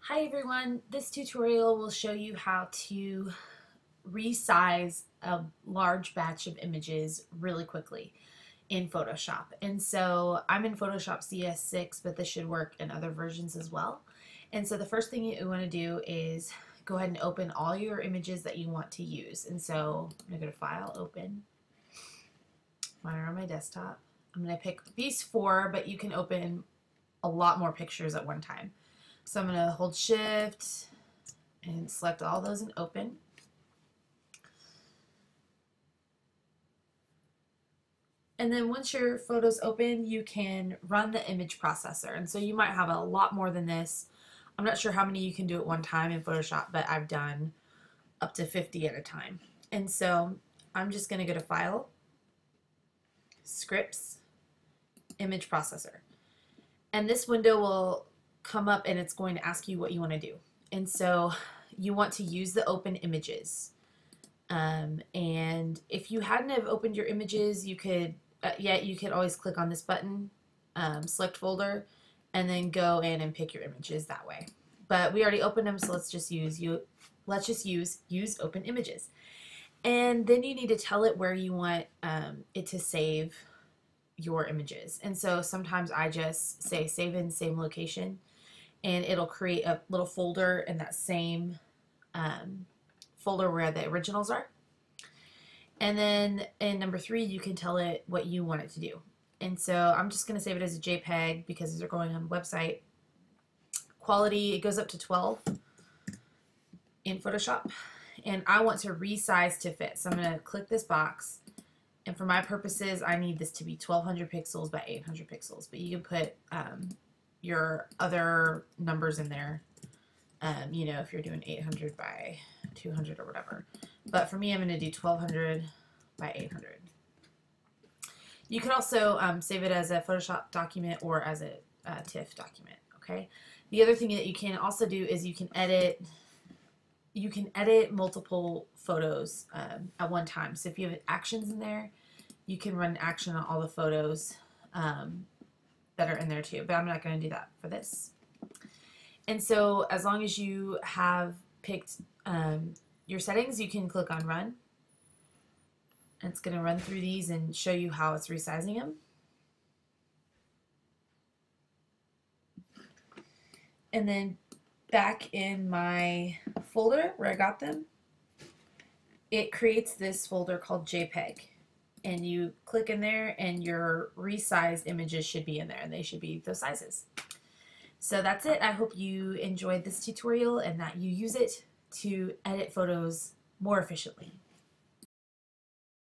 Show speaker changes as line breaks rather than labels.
Hi everyone, this tutorial will show you how to resize a large batch of images really quickly in Photoshop. And so I'm in Photoshop CS6, but this should work in other versions as well. And so the first thing you want to do is go ahead and open all your images that you want to use. And so I'm going to go to File, Open. Mine are on my desktop. I'm going to pick these four, but you can open a lot more pictures at one time. So I'm going to hold Shift and select all those and open. And then once your photo's open, you can run the image processor. And so you might have a lot more than this. I'm not sure how many you can do at one time in Photoshop, but I've done up to 50 at a time. And so I'm just going to go to File, Scripts, Image Processor. And this window will come up and it's going to ask you what you want to do. And so you want to use the open images. And if you hadn't have opened your images, you could you could always click on this button, select folder, and then go in and pick your images that way. But we already opened them, so let's just use use open images. And then you need to tell it where you want it to save your images. And so sometimes I just say save in same location, and it'll create a little folder in that same folder where the originals are. And then in number 3, you can tell it what you want it to do. And so I'm just going to save it as a JPEG because they're going on the website. Quality, it goes up to 12 in Photoshop. And I want to resize to fit. So I'm going to click this box. And for my purposes, I need this to be 1200 pixels by 800 pixels. But you can put your other numbers in there. You know, if you're doing 800 by 200 or whatever. But for me, I'm going to do 1200 by 800. You can also save it as a Photoshop document or as a TIFF document. Okay. The other thing that you can also do is you can edit multiple photos at one time. So if you have actions in there, you can run an action on all the photos that are in there too. But I'm not going to do that for this. And so as long as you have picked your settings, you can click on Run. And it's going to run through these and show you how it's resizing them. And then back in my folder where I got them, it creates this folder called JPEG. And you click in there and your resized images should be in there, and they should be those sizes. So that's it. I hope you enjoyed this tutorial and that you use it to edit photos more efficiently.